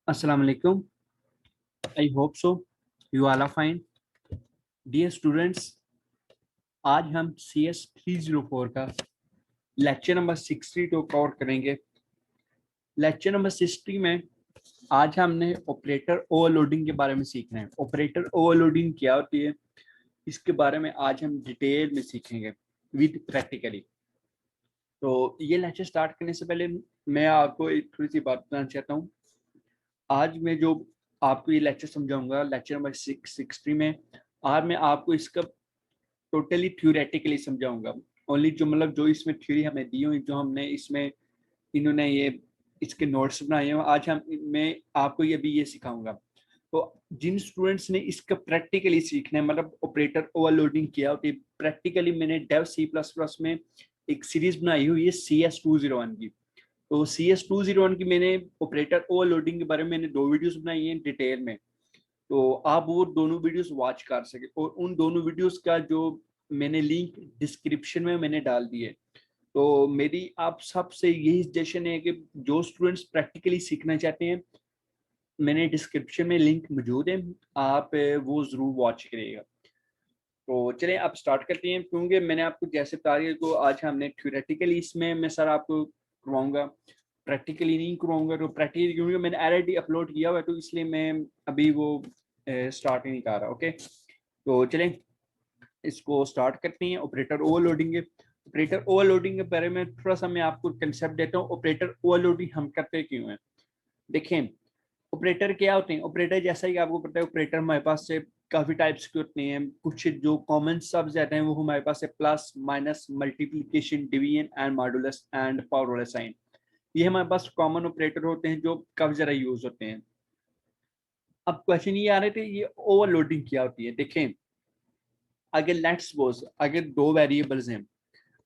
Assalamu alaikum. I hope so. You all are fine. Dear students, आज हम CS 304 का lecture number 62 cover करेंगे। Lecture number 60 में आज हमने ऑपरेटर ओवरलोडिंग के बारे में सीखना है। ऑपरेटर ओवरलोडिंग क्या होती है, इसके बारे में आज हम डिटेल में सीखेंगे विद प्रैक्टिकली। तो ये लेक्चर स्टार्ट करने से पहले मैं आपको एक थोड़ी सी बात बताना चाहता हूँ। आज मैं जो आपको ये लेक्चर समझाऊंगा, लेक्चर नंबर 60 में, आज मैं आपको इसका टोटली थ्योरेटिकली समझाऊंगा। ओनली जो मतलब जो इसमें थ्योरी हमें दी हुई, जो हमने इसमें इन्होंने ये इसके नोट्स बनाए हैं, आज मैं आपको ये भी ये सिखाऊंगा। तो जिन स्टूडेंट्स ने इसका प्रैक्टिकली सीखना है, मतलब ऑपरेटर ओवरलोडिंग किया होती है प्रैक्टिकली, मैंने डेव C++ में एक सीरीज बनाई हुई है CS201 की। तो CS201 की मैंने ऑपरेटर ओवरलोडिंग के बारे में मैंने 2 वीडियोस बनाई हैं डिटेल में। तो आप वो दोनों वीडियोस वॉच कर सके, और उन दोनों वीडियोस का जो मैंने लिंक डिस्क्रिप्शन में मैंने डाल दिए। तो मेरी आप सबसे यही सजेशन है कि जो स्टूडेंट्स प्रैक्टिकली सीखना चाहते हैं, मैंने डिस्क्रिप्शन में लिंक मौजूद है, आप वो जरूर वॉच करिएगा। तो चलिए आप स्टार्ट करते हैं, क्योंकि मैंने आपको जैसे बता दिया, तो आज हमने थ्योरेटिकली इसमें मैं सर आपको करवाऊंगा, प्रैक्टिकली नहीं करवाऊंगा। तो प्रैक्टिकली क्योंकि मैंने ऑलरेडी अपलोड किया हुआ है, तो इसलिए मैं अभी वो स्टार्ट ही नहीं कर रहा। ओके, तो चलें इसको स्टार्ट करते हैं। ऑपरेटर ओवरलोडिंग है। ऑपरेटर ओवरलोडिंग के बारे में थोड़ा सा मैं आपको कंसेप्ट देता हूँ। ऑपरेटर ओवरलोडिंग हम करते क्यों हैं, देखें। ऑपरेटर क्या होते हैं? ऑपरेटर जैसा ही आपको पता है, ऑपरेटर हमारे पास से काफी टाइप्स के होते हैं। कुछ जो कॉमन सब्स रहते हैं वो हमारे पास है plus, minus, multiplication, division and modulus and power वाला साइन। ये हमारे पास कॉमन ऑपरेटर होते हैं जो काफी ज्यादा यूज होते हैं। अब क्वेश्चन ये आ रहे थे, ये ओवरलोडिंग क्या होती है। देखें, अगर लेट्स सपोज अगर 2 वेरिएबल्स हैं,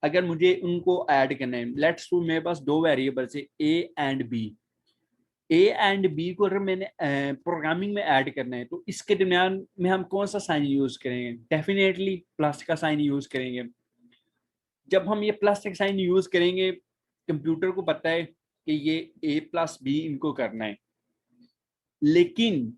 अगर मुझे उनको ऐड करना है, लेट्स सपोज मेरे पास 2 वेरिएबल्स है A and B. A and B को अगर मैंने प्रोग्रामिंग में ऐड करना है, तो इसके दरमियान में हम कौन सा साइन यूज करेंगे? डेफिनेटली प्लस का साइन यूज करेंगे। जब हम ये प्लस का साइन यूज करेंगे, कंप्यूटर को पता है कि ये ए प्लस बी इनको करना है। लेकिन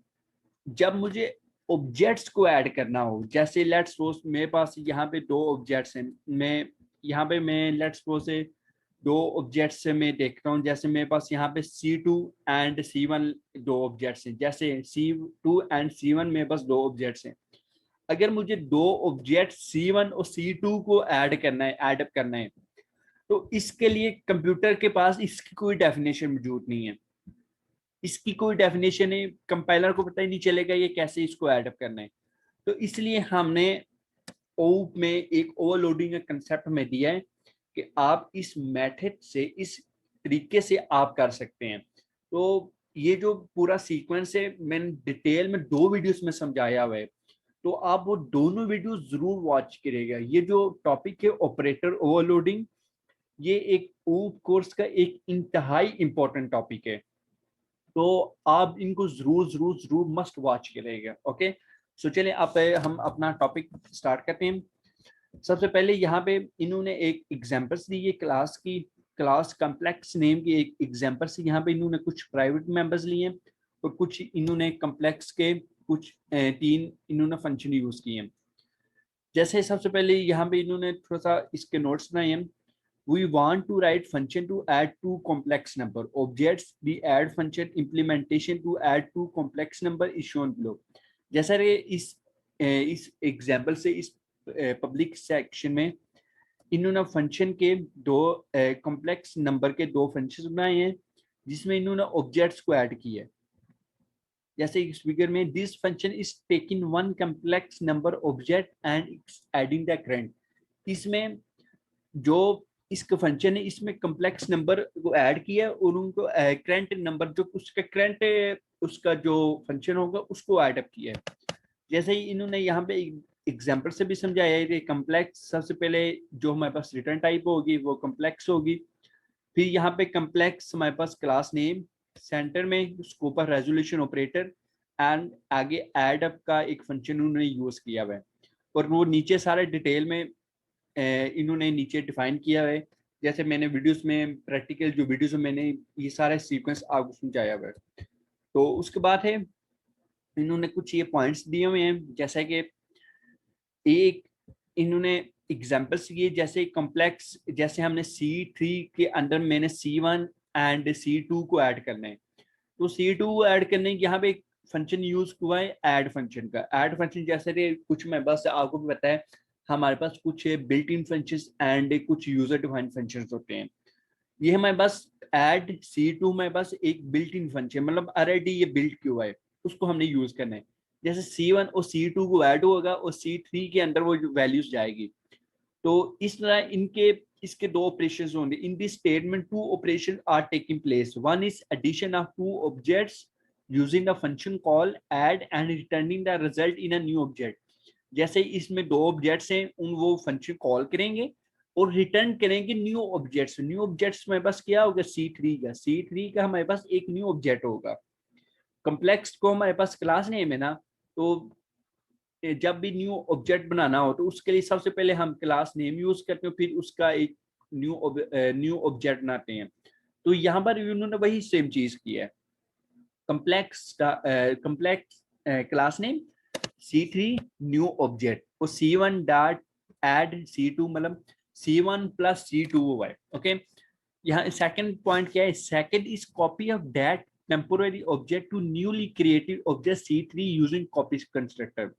जब मुझे ऑब्जेक्ट्स को ऐड करना हो, जैसे लेट्स सपोज मेरे पास यहाँ पे 2 ऑब्जेक्ट्स हैं, मैं यहाँ पे मैं लेट्स सपोज से 2 ऑब्जेक्ट्स से मैं देखता हूँ। जैसे मेरे पास यहाँ पे C2 एंड C1 2 ऑब्जेक्ट्स हैं। जैसे C2 एंड C1 मेरे पास 2 ऑब्जेक्ट्स हैं। अगर मुझे 2 ऑब्जेक्ट C1 और C2 को ऐड करना है, एडअप करना है, तो इसके लिए कंप्यूटर के पास इसकी कोई डेफिनेशन मौजूद नहीं है। इसकी कोई डेफिनेशन है, कंपाइलर को पता ही नहीं चलेगा ये कैसे इसको एडअप करना है। तो इसलिए हमने ओप में एक ओवरलोडिंग का कंसेप्ट में दिया है कि आप इस मेथड से, इस तरीके से आप कर सकते हैं। तो ये जो पूरा सीक्वेंस है, मैंने डिटेल में 2 वीडियोस में समझाया हुआ है, तो आप वो दोनों वीडियो जरूर वॉच करिएगा। ये जो टॉपिक है ऑपरेटर ओवरलोडिंग, ये एक ओप कोर्स का एक इंतहाई इंपॉर्टेंट टॉपिक है। तो आप इनको जरूर जरूर जरूर मस्ट वॉच करिएगा। ओके, सो चलिए आप हम अपना टॉपिक स्टार्ट करते हैं। सबसे पहले यहाँ पे इन्होंने एक एग्जांपल्स दी है क्लास की, क्लास कॉम्प्लेक्स नेम की एक एग्जांपल से। यहाँ पे इन्होंने कुछ प्राइवेट मेंबर्स लिए हैं और कुछ इन्होंने कॉम्प्लेक्स के कुछ 3 इन्होंने फंक्शन यूज किए हैं। जैसे सबसे पहले यहाँ पे इन्होंने थोड़ा सा इसके नोट्स बनाए हैं। We want to write function to add 2 complex number objects. The add function implementation to add 2 complex number is shown below. जैसा कि इस एग्जाम्पल से, इस पब्लिक सेक्शन में इन्होंने फंक्शन के 2 कॉम्प्लेक्स नंबर के 2 फंक्शन बनाए हैं, जिसमें इन्होंने ऑब्जेक्ट्स को ऐड किया है। जैसे इस फिगर में, this function is taking 1 complex number object and adding the current. इसमें जो इसका फंक्शन है, इसमें कॉम्प्लेक्स नंबर को ऐड किया और उनको करंट नंबर, जो उसका करंट उसका जो फंक्शन होगा उसको ऐड अप किया है। जैसे ही इन्होंने यहाँ पे एग्जांपल से भी समझाया है कि कॉम्प्लेक्स, सबसे पहले जो हमारे पास रिटर्न टाइप होगी वो कॉम्प्लेक्स होगी। फिर यहाँ पे कॉम्प्लेक्स हमारे पास क्लास नेम, सेंटर में scope of resolution operator, and आगे एड अप का एक फंक्शन उन्होंने यूज किया हुआ है। और वो नीचे सारे डिटेल में इन्होंने नीचे डिफाइन किया है। जैसे मैंने वीडियोस में, प्रैक्टिकल जो वीडियोस में मैंने ये सारे सीक्वेंस आपको समझाया हुआ है। तो उसके बाद है इन्होंने कुछ ये पॉइंट्स दिए हुए हैं, जैसे कि एक इन्होंने एग्जांपल्स दिए, जैसे कॉम्प्लेक्स, जैसे हमने C3 के अंदर मैंने C1 एंड C2 को ऐड करना है, तो C2 ऐड करने यहाँ पे एक फंक्शन यूज हुआ है ऐड फंक्शन का। ऐड फंक्शन जैसे कि कुछ मैं बस आपको भी पता है, हमारे पास कुछ बिल्ट इन फंक्शंस एंड कुछ यूजर डिफाइंड फंक्शंस होते हैं। ये हमारे पास ऐड C2 में बस एक बिल्ट इन फंक्शन, मतलब ऑलरेडी ये बिल्ट किया है, उसको हमने यूज करना है। जैसे C1 और C2 को ऐड होगा और C3 के अंदर वो वैल्यूज जाएगी। तो इस तरह इनके इसके दो ऑपरेशंस होंगे। In this statement two operation are taking place, one is addition of two objects using the function call add and returning the result in a new object. जैसे इसमें दो ऑब्जेक्ट्स हैं, उन वो फंक्शन कॉल करेंगे और return करेंगे new objects. New objects में बस क्या होगा, C3 का हमारे पास एक न्यू ऑब्जेक्ट होगा। कम्प्लेक्स को हमारे पास क्लास नेम है ना, तो जब भी न्यू ऑब्जेक्ट बनाना हो तो उसके लिए सबसे पहले हम क्लास नेम यूज करते हैं, फिर उसका एक न्यू ऑब्जेक्ट बनाते हैं। तो यहाँ पर उन्होंने वही सेम चीज की है। Complex class name C3 new object और C1 डॉट एड C2, मतलब C1 प्लस C2 हुआ है। ओके, यहाँ सेकंड पॉइंट क्या है, second is copy of that temporary object to newly created object C3 using copy constructor.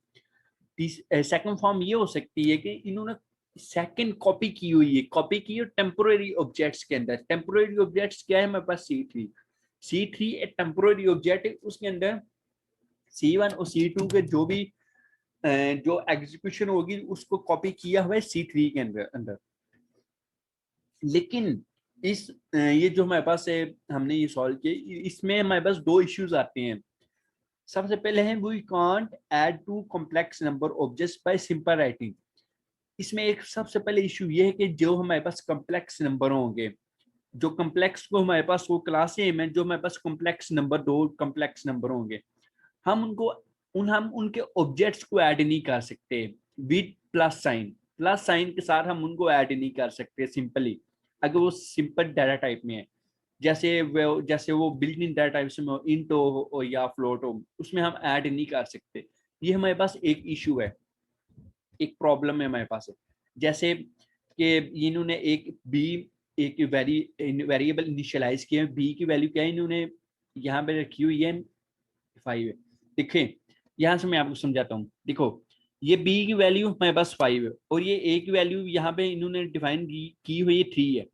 Second form ये हो सकती है कि इन्होंने सेकंड कॉपी की हुई है, कॉपी की है टेम्पोररी ऑब्जेक्ट्स के अंदर। टेम्पोररी ऑब्जेक्ट्स क्या है हमारे पास, C3 एक टेम्पोररी ऑब्जेक्ट है, उसके अंदर C1 और C2 के जो भी जो एग्जीक्यूशन होगी उसको कॉपी किया हुआ है C3 के अंदर। लेकिन इस ये जो हमारे पास है, हमने ये सॉल्व किया, इसमें हमारे पास दो इश्यूज आते हैं। सबसे पहले है we can't add two complex number objects by simple writing. इसमें एक सबसे पहले इशू ये है कि जो हमारे पास कॉम्प्लेक्स नंबर होंगे, जो कॉम्प्लेक्स को हमारे पास वो क्लास है में जो हमारे पास कॉम्प्लेक्स नंबर, दो कॉम्प्लेक्स नंबर होंगे, हम उनके ऑब्जेक्ट्स को ऐड नहीं कर सकते विद प्लस साइन के साथ हम उनको ऐड नहीं कर सकते सिंपली, अगर वो सिंपल डाटा टाइप में है। जैसे वो बिल्ट इन डाटा टाइप्स में इंट हो या फ्लोट हो, उसमें हम ऐड नहीं कर सकते। ये हमारे पास एक इशू है, एक प्रॉब्लम है हमारे पास है। जैसे कि इन्होंने एक वेरिएबल इनिशियलाइज किया है, बी की वैल्यू क्या है, इन्होंने यहाँ पे रखी हुई है 5 है। देखें, यहाँ से मैं आपको समझाता हूँ। देखो, ये बी की वैल्यू हमारे पास 5 है और ये ए की वैल्यू यहाँ पे इन्होंने डिफाइन की हुई है 3 है।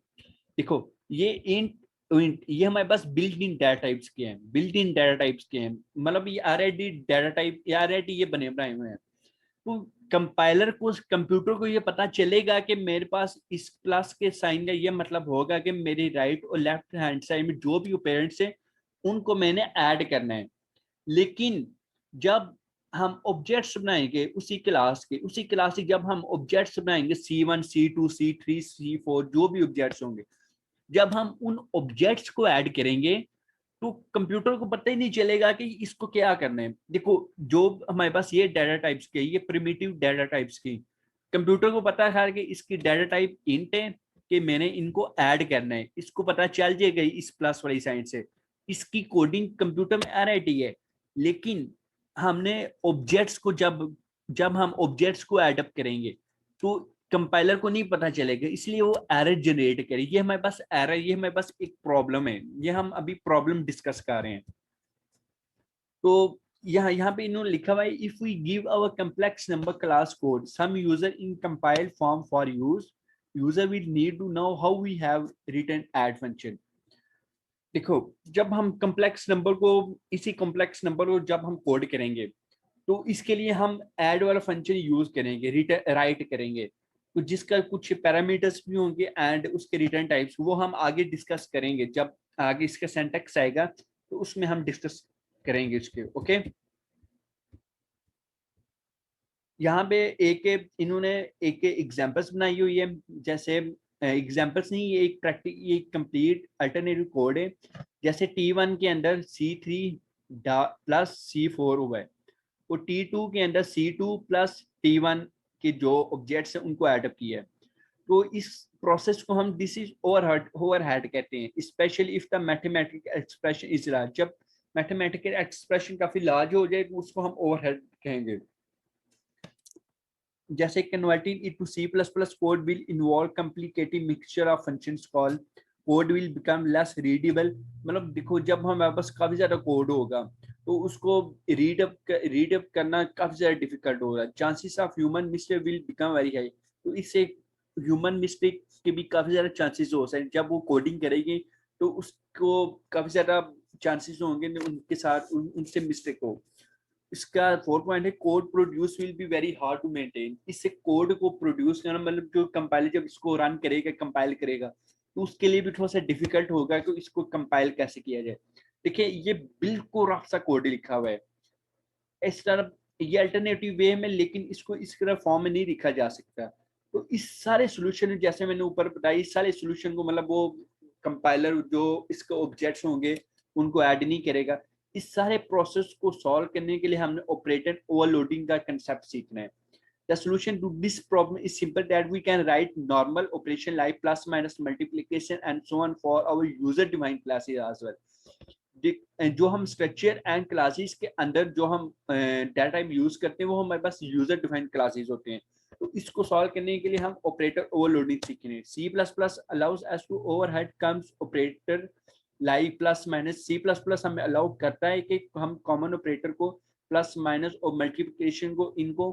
देखो, ये इंट ये हमारे पास बिल्ट इन डाटा टाइप्स के हैं, मतलब ये ऑलरेडी डाटा टाइप ऑलरेडी ये बने बनाए हुए हैं। तो कंपाइलर को, कंप्यूटर को ये पता चलेगा कि मेरे पास इस प्लस के साइन का ये मतलब होगा कि मेरी राइट और लेफ्ट हैंड साइड में जो भी पेरेंट्स हैं उनको मैंने ऐड करना है। लेकिन जब हम ऑब्जेक्ट्स बनाएंगे उसी क्लास के जब हम ऑब्जेक्ट्स बनाएंगे C1 C2 C3 C4 जो भी ऑब्जेक्ट्स होंगे, जब हम उन ऑब्जेक्ट्स को ऐड करेंगे तो कंप्यूटर को पता ही नहीं चलेगा कि इसको क्या करना है। देखो, जो हमारे पास ये डाटा टाइप्स के, ये प्रिमिटिव डाटा टाइप्स की, कंप्यूटर को पता है कि इसकी डाटा टाइप इंट है कि मैंने इनको ऐड करना है, इसको पता चल जाएगा इस प्लस वाली साइड से। इसकी कोडिंग कंप्यूटर में आ रही है। लेकिन हमने ऑब्जेक्ट्स को जब जब हम ऑब्जेक्ट्स को एडअप करेंगे तो कंपाइलर को नहीं पता चलेगा, इसलिए वो एरर जनरेट करे। ये हमारे पास एरर, ये हमारे पास एक प्रॉब्लम है, ये हम अभी प्रॉब्लम डिस्कस कर रहे हैं। तो यहाँ पे इन्होंने लिखा हुआ है, if we give our complex number class code some user in compiled form for user will need to know how we have written add function. देखो, जब हम इसी कॉम्प्लेक्स नंबर को जब हम कोड करेंगे तो इसके लिए हम ऐड वाला फंक्शन यूज करेंगे, रिटर्न राइट करेंगे, तो जिसका कुछ पैरामीटर्स भी होंगे एंड उसके रिटर्न टाइप्स, वो हम आगे डिस्कस करेंगे। जब आगे इसका सिंटैक्स आएगा तो उसमें हम डिस्कस करेंगे इसके। ओके, यहाँ पे इन्होंने एक एग्जांपल्स बनाई हुई है। जैसे एग्जांपल्स नहीं, ये एक प्रैक्टिक, ये कंप्लीट अल्टरनेटिव कोड है। जैसे T1 के अंदर C3 प्लस C4 हुआ है और T2 के अंदर C2 प्लस T1 के जो ऑब्जेक्ट्स हैं उनको एडअप किया है। तो इस प्रोसेस को हम दिस इज ओवरहेड कहते हैं, specially if the mathematical expression is large. जब मैथमेटिकल एक्सप्रेशन काफी लार्ज हो जाए उसको हम ओवरहेड कहेंगे। जैसे converting it to C plus plus code will involve complicated mixture of functions call code will become less readable. मतलब देखो जब हमारे पास काफी ज्यादा कोड होगा तो उसको रीड अप करना काफी ज्यादा डिफिकल्ट होगा। Chances of human mistake will become very high. तो इससे ह्यूमन मिस्टेक के भी काफी ज्यादा चांसेस हो सकते हैं। जब वो कोडिंग करेगी तो उसको काफी ज्यादा चांसेस होंगे उनके साथ उनसे मिस्टेक हो। इसका 4 पॉइंट है code produce will be very hard to maintain. इससे कोड को प्रोड्यूस करना मतलब जो कंपाइलर जब इसको रन करेगा कंपाइल करेगा तो उसके लिए भी थोड़ा सा डिफिकल्ट होगा कि इसको कंपाइल कैसे किया जाए। देखिए ये बिल्कुल रफ सा कोड लिखा हुआ है इस तरह, ये अल्टरनेटिव वे में, लेकिन इसको इस तरह फॉर्म में नहीं लिखा जा सकता। तो इस सारे सोल्यूशन जैसे मैंने ऊपर बताया इस सारे सोल्यूशन को मतलब वो कंपाइलर जो इसके ऑब्जेक्ट्स होंगे उनको ऐड नहीं करेगा। इस सारे प्रोसेस को सॉल्व करने के लिए हमने ऑपरेटर ओवरलोडिंग का कंसेप्ट सीखना है। The solution to this problem is simple that we can write normal operation like plus minus multiplication and so on for our user defined classes as well। जो हम structure and classes के अंदर जो हम data type use करते हैं वो हमारे पास यूजर डिफाइंड क्लासेस होते हैं। तो इसको सॉल्व करने के लिए हम ऑपरेटर ओवरलोडिंग सीखेंगे। C plus plus allows us to overhead comes operator like plus minus. C plus plus हमें अलाउ करता है कि हम कॉमन ऑपरेटर को प्लस माइनस और मल्टीप्लिकेशन को इनको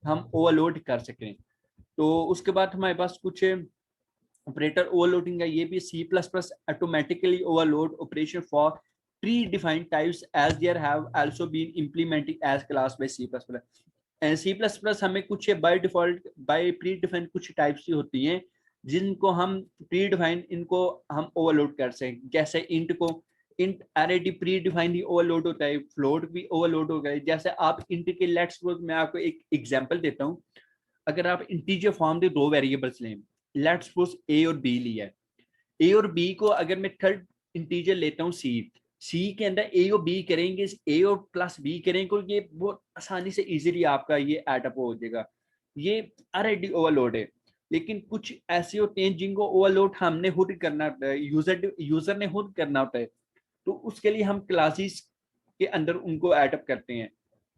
हम ओवरलोड कर सकें। तो उसके बाद हमारे पास कुछ ऑपरेटर ओवरलोडिंग है। ये भी C plus plus automatically overload operation for predefined types as there have also been implemented as class by C++। C plus plus हमें कुछ by default by predefined कुछ टाइप्स की होती हैं जिनको हम प्री डिफाइंड इनको हम ओवरलोड कर सकें। जैसे इंट को इंट ऑलरेडी प्री डिफाइंड ही ओवरलोड होता है, फ्लोट भी ओवरलोड हो गया। जैसे आप इंट के लेट्स सपोज मैं आपको एक एग्जांपल देता हूँ। अगर आप इंटीजर फॉर्म के दो वेरिएबल्स लें, लेट्स सपोज ए और बी लिया है। ए और बी को अगर मैं थर्ड इंटीजर लेता हूँ सी के अंदर ए और बी करेंगे, ए और प्लस बी करेंगे तो ये बहुत आसानी से इजीली आपका ये एडअप हो जाएगा। ये ऑलरेडी ओवरलोड है। लेकिन कुछ ऐसे होते हैं जिनको ओवरलोड हमने खुद करना होता है, यूजर ने खुद करना होता है। तो उसके लिए हम क्लासेस के अंदर उनको एडअप करते हैं।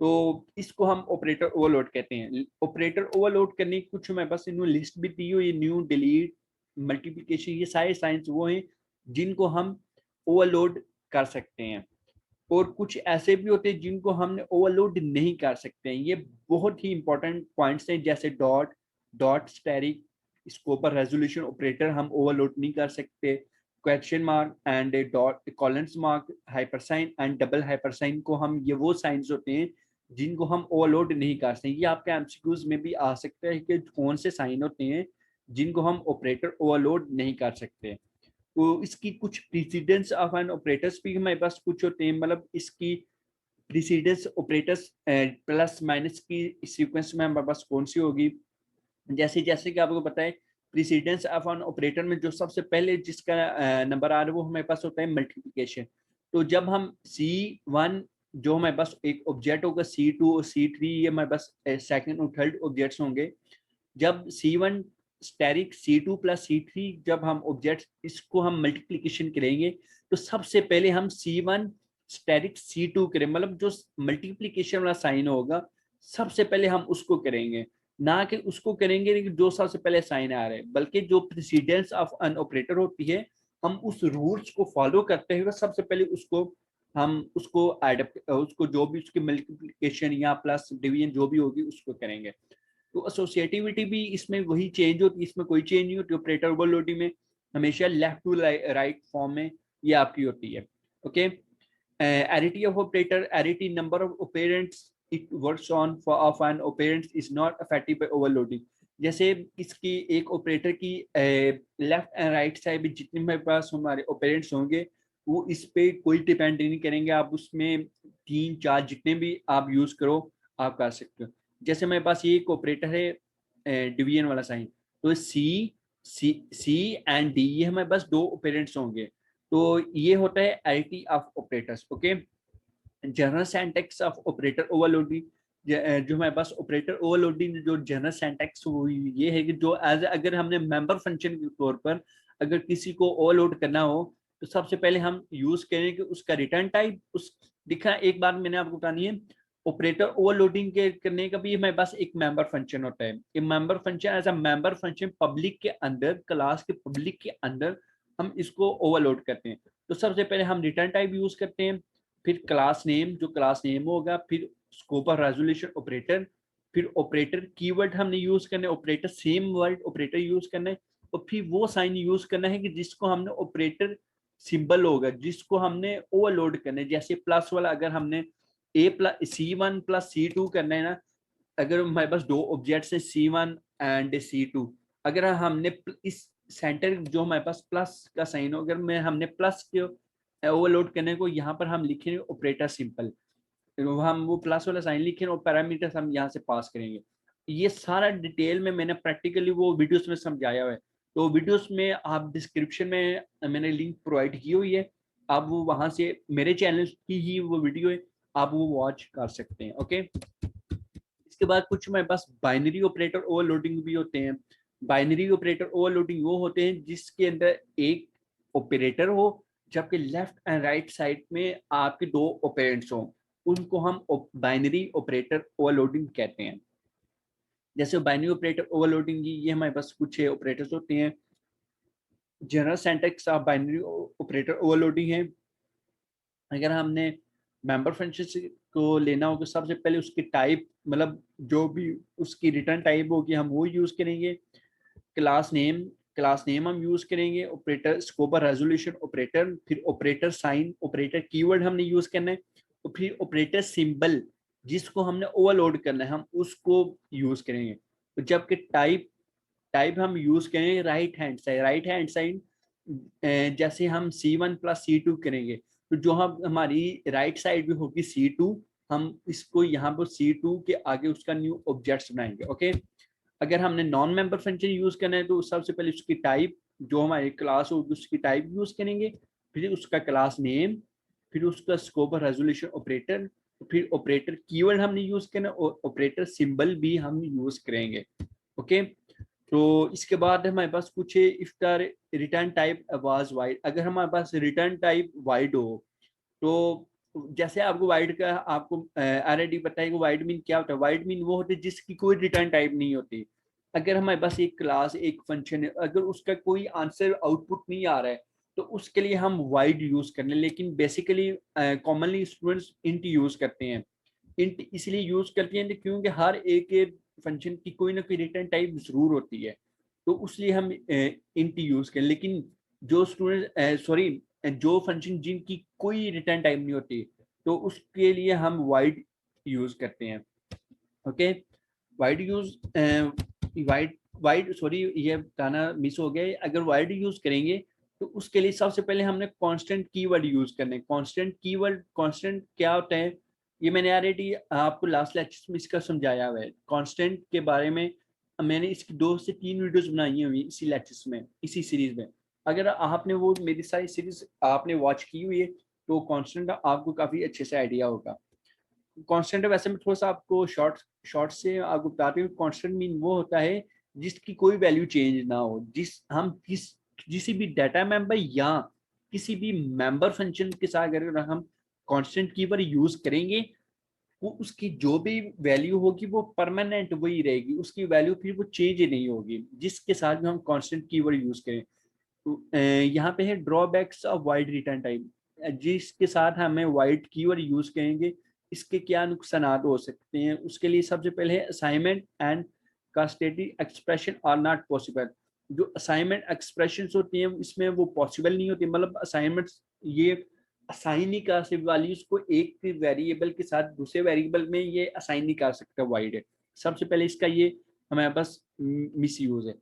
तो इसको हम ऑपरेटर ओवरलोड कहते हैं। ऑपरेटर ओवरलोड करने की कुछ मैं बस इन्होंने लिस्ट भी दी हुई, न्यू डिलीट मल्टीप्लिकेशन, ये सारे साइंस वो हैं जिनको हम ओवरलोड कर सकते हैं। और कुछ ऐसे भी होते हैं जिनको हमने ओवरलोड नहीं कर सकते हैं। ये बहुत ही इंपॉर्टेंट पॉइंट्स हैं जैसे डॉट स्टैटिक स्कोप और रेजोल्यूशन ऑपरेटर हम ओवरलोड नहीं कर सकते। Question mark and dot colons mark hyphen sign and double hyphen sign को हम ये वो साइंस होते हैं जिनको हम ओवरलोड नहीं कर सकते। ये आपके एमसीक्यूज में भी आ सकता है कि कौन से साइन होते हैं जिनको हम ऑपरेटर ओवरलोड नहीं कर सकते। तो इसकी कुछ प्रीसीडेंस ऑफ एन ऑपरेटर्स भी हमारे पास कुछ होते हैं। मतलब इसकी प्रीसीडेंस ऑपरेटर्स प्लस माइनस की सीक्वेंस में हमारे पास कौन सी होगी। जैसे जैसे कि आपको पता है प्रीसीडेंस ऑफ एन ऑपरेटर में जो सबसे पहले जिसका नंबर आ रहा है वो हमारे पास होता है मल्टीप्लिकेशन। तो जब हम C1 जो हमारे पास एक ऑब्जेक्ट होगा, C2 और C3 ये हमारे पास सेकंड और थर्ड ऑब्जेक्ट्स होंगे। जब C1 steric C2 plus C3 जब हम ऑब्जेक्ट इसको हम मल्टीप्लिकेशन करेंगे तो सबसे पहले हम C1 स्टेरिक C2 करें। मतलब जो मल्टीप्लिकेशन वाला साइन होगा सबसे पहले हम उसको करेंगे, ना कि उसको करेंगे जो सबसे पहले साइन आ रहा है। बल्कि जो प्रेसिडेंस ऑफ एन ऑपरेटर होती है हम उस रूल्स को फॉलो करते हुए सबसे पहले हम उसको उसको जो भी उसकी मल्टीप्लिकेशन या प्लस डिवीजन जो भी होगी उसको करेंगे। तो एसोसिएटिविटी भी इसमें वही चेंज होती है, इसमें कोई चेंज नहीं होती। ऑपरेटर ओवरलोडिंग में हमेशा लेफ्ट टू राइट फॉर्म में ये आपकी होती है। Okay, arity of operator, arity number of operands it works on for of an operand is not affected by overloading। जैसे इसकी एक ऑपरेटर की लेफ्ट एंड राइट साइड में जितने मेरे पास हमारे ऑपरेंट्स होंगे वो इस पे कोई डिपेंड नहीं करेंगे। आप उसमें 3 4 जितने भी आप यूज करो आप कर सकते हो। जैसे मेरे पास ये एक ऑपरेटर है डिवीजन वाला साइन, तो सी एंड डी ये हमारे पास दो ऑपरेंट्स होंगे। तो ये होता है IT of operators. Okay, general syntax of operator overloading, जो हमारे पास ऑपरेटर ओवरलोडिंग जो जनरल सिंटैक्स ये है कि जो एज अगर हमने मेंबर फंक्शन के तौर पर अगर किसी को ओवरलोड करना हो तो सबसे पहले हम यूज करें कि उसका रिटर्न टाइप उस दिखा। एक बात मैंने आपको बतानी है, ऑपरेटर ओवरलोडिंग के करने का भी हमारे पास एक मेंबर फंक्शन होता है। ये member function as a member function public के अंदर, क्लास के पब्लिक के अंदर हम इसको ओवरलोड करते हैं। तो सबसे पहले हम रिटर्न टाइप यूज करते हैं, फिर क्लास नेम, जो क्लास नेम होगा, फिर स्कोप ऑफ रेजोल्यूशन ऑपरेटर, फिर ऑपरेटर कीवर्ड हमने यूज करना है, operator same word operator use करना है, और फिर वो साइन यूज करना है कि जिसको हमने ऑपरेटर सिंबल होगा, जिसको हमने ओवरलोड करना है। जैसे प्लस वाला, अगर हमने C1 + C2 करना है ना, अगर हमारे पास दो ऑब्जेक्ट्स हैं C1 एंड C2, अगर हमने इस सेंटर जो हमारे पास प्लस का साइन हो, अगर मैं हमने प्लस के ओवरलोड करने को, यहाँ पर हम लिखेंगे ऑपरेटर सिंपल, हम वो प्लस वाला साइन लिखें और पैरामीटर्स हम यहाँ से पास करेंगे। ये सारा डिटेल में मैंने प्रैक्टिकली वो वीडियोस में समझाया हुआ है। तो वीडियोस में आप डिस्क्रिप्शन में मैंने लिंक प्रोवाइड की हुई है, आप वो वहां से मेरे चैनल की ही वो वीडियो है, आप वो वॉच कर सकते हैं। ओके, इसके बाद कुछ हमारे पास बाइनरी ऑपरेटर ओवरलोडिंग भी होते हैं। बाइनरी ऑपरेटर ओवरलोडिंग वो होते हैं जिसके अंदर एक ऑपरेटर हो, जबकि लेफ्ट एंड राइट साइड में आपके दो ऑपरेंड्स हों, उनको हम बाइनरी ऑपरेटर ओवरलोडिंग कहते हैं। जैसे बाइनरी ऑपरेटर ओवरलोडिंग, ये हमारे पास कुछ ऑपरेटर्स होते हैं। General syntax of binary operator overloading है। अगर हमने मेंबर फंक्शन को लेना हो तो सबसे पहले उसकी टाइप, मतलब जो भी उसकी रिटर्न टाइप होगी हम वो यूज करेंगे। क्लास नेम हम यूज करेंगे, ऑपरेटर स्कोप और रेजोल्यूशन ऑपरेटर, फिर ऑपरेटर साइन, ऑपरेटर कीवर्ड हमने यूज करना है, और फिर ऑपरेटर सिंबल जिसको हमने ओवरलोड करना है हम उसको यूज करेंगे। तो जबकि टाइप टाइप हम यूज करेंगे राइट हैंड साइड, जैसे हम C1 + C2 करेंगे, तो जो हम हमारी राइट साइड भी होगी C2, हम इसको यहाँ पर C2 के आगे उसका न्यू ऑब्जेक्ट्स बनाएंगे। ओके, अगर हमने नॉन मेंबर फंक्शन यूज करना है तो सबसे पहले उसकी टाइप, जो हमारी क्लास होगी उसकी टाइप यूज करेंगे, फिर उसका क्लास नेम, फिर उसका स्कोप और रेजोल्यूशन ऑपरेटर, फिर ऑपरेटर कीवर्ड हमने यूज करना और ऑपरेटर सिंबल भी हम यूज करेंगे। ओके, तो इसके बाद हमारे पास कुछ है, if the return type was wide, अगर हमारे पास रिटर्न टाइप वाइड हो, तो जैसे आपको वाइड का आपको ऑलरेडी पता है कि वाइड मीन क्या होता है। वाइड मीन वो होते हैं जिसकी कोई रिटर्न टाइप नहीं होती। अगर हमारे पास एक क्लास एक फंक्शन है, अगर उसका कोई आंसर आउटपुट नहीं आ रहा है, तो उसके लिए हम वाइड यूज करने, लेकिन basically commonly students int use करते हैं। इंट इसलिए यूज करते हैं क्योंकि हर एक फंक्शन की कोई ना कोई रिटर्न टाइप जरूर होती है, तो उसलिए हम इंट यूज करें। लेकिन जो स्टूडेंट सॉरी जो फंक्शन जिनकी कोई रिटर्न टाइप नहीं होती, तो उसके लिए हम वाइड यूज करते हैं। Okay, wide use wide wide sorry ये बताना मिस हो गया, अगर वाइड यूज करेंगे तो उसके लिए सबसे पहले हमने कांस्टेंट कीवर्ड यूज करने। कांस्टेंट क्या होता है, ये मैंने ऑलरेडी आपको लास्ट लेक्चर में इसका समझाया हुआ है। कांस्टेंट के बारे में मैंने इसकी 2 से 3 वीडियोस बनाई हुई इसी लेक्चर्स में, इसी सीरीज में। अगर आपने वो मेरी सारी सीरीज आपने वॉच की हुई है तो कांस्टेंट आपको काफी अच्छे से आइडिया होगा। कांस्टेंट वैसे मैं थोड़ा सा आपको शॉर्ट से आपको बताते हूँ। कांस्टेंट मीन वो होता है जिसकी कोई वैल्यू चेंज ना हो, किसी भी डाटा मेंबर या किसी भी मेंबर फंक्शन के साथ अगर हम कांस्टेंट कीवर्ड यूज करेंगे, वो उसकी जो भी वैल्यू होगी वो परमानेंट वही रहेगी, उसकी वैल्यू फिर वो चेंज ही नहीं होगी जिसके साथ भी हम कांस्टेंट कीवर्ड यूज करें। तो यहाँ पे है drawbacks of wide return type, जिसके साथ हमें वाइड कीवर्ड यूज करेंगे इसके क्या नुकसान हो सकते हैं। उसके लिए सबसे पहले है असाइनमेंट एंड कास्टेटिव एक्सप्रेशन आर नॉट पॉसिबल। जो असाइनमेंट एक्सप्रेशन होती हैं इसमें वो पॉसिबल नहीं होती, मतलब असाइनमेंट्स ये असाइन नहीं कर सकते, वैल्यूज को एक वेरिएबल के साथ दूसरे वेरिएबल में ये असाइन नहीं कर सकता वाइड है। सबसे पहले इसका ये हमारे पास मिस यूज है।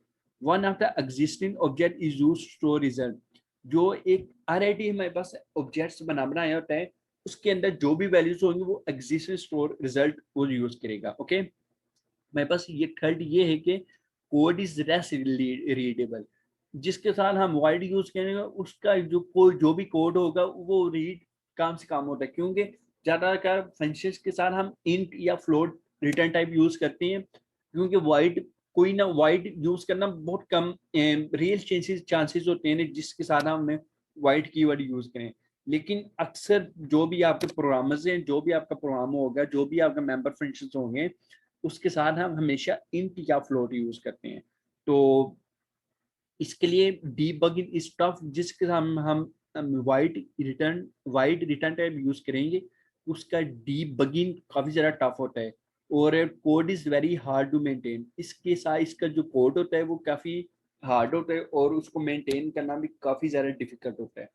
One of the existing object is used to store result. जो एक ऑलरेडी हमारे पास ऑब्जेक्ट्स बनाया होता है, उसके अंदर जो भी वैल्यूज होंगी वो एग्जिस्टिंग स्टोर रिजल्ट वो यूज करेगा। ओके, मेरे पास ये थर्ड ये है कि कोड इज लेस रीडेबल। जिसके साथ हम वाइड यूज करेंगे उसका जो भी कोड होगा वो रीड काम से काम होता है, क्योंकि ज्यादातर फंक्शंस के साथ हम इंट या फ्लोट रिटर्न टाइप यूज करते हैं, क्योंकि वाइड कोई ना वाइड यूज करना बहुत कम रियल चांसेस होते हैं जिसके साथ हमें वाइट कीवर्ड यूज करें। लेकिन अक्सर जो भी आपके प्रोग्रामर्स हैं, जो भी आपका प्रोग्राम होगा, जो भी आपके मेंबर फंक्शंस होंगे, उसके साथ हम हमेशा इंट या फ्लोट यूज करते हैं। तो इसके लिए डीबगिंग इज टफ, जिसके हम वाइड रिटर्न टाइप यूज करेंगे, उसका डीबगिंग काफी ज्यादा टफ होता है और code is very hard to maintain. इसके साथ इसका जो कोड होता है वो काफी हार्ड होता है और उसको मेंटेन करना भी काफी ज्यादा डिफिकल्ट होता है।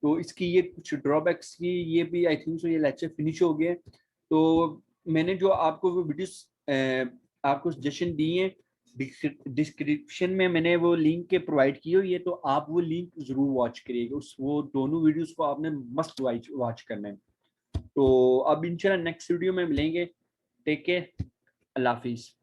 तो इसकी ये कुछ ड्रॉबैक्स की ये भी आई थिंक सो ये लेक्चर फिनिश हो गया। तो मैंने जो आपको वो वीडियोस आपको सजेशन दिए हैं, डिस्क्रिप्शन में मैंने वो लिंक के प्रोवाइड की हुई है, तो आप वो लिंक जरूर वॉच करिएगा। उस वो दोनों वीडियोस को आपने मस्ट वॉच करना है। तो अब इंशाल्लाह नेक्स्ट वीडियो में मिलेंगे। टेक केयर, अल्लाह हाफिज।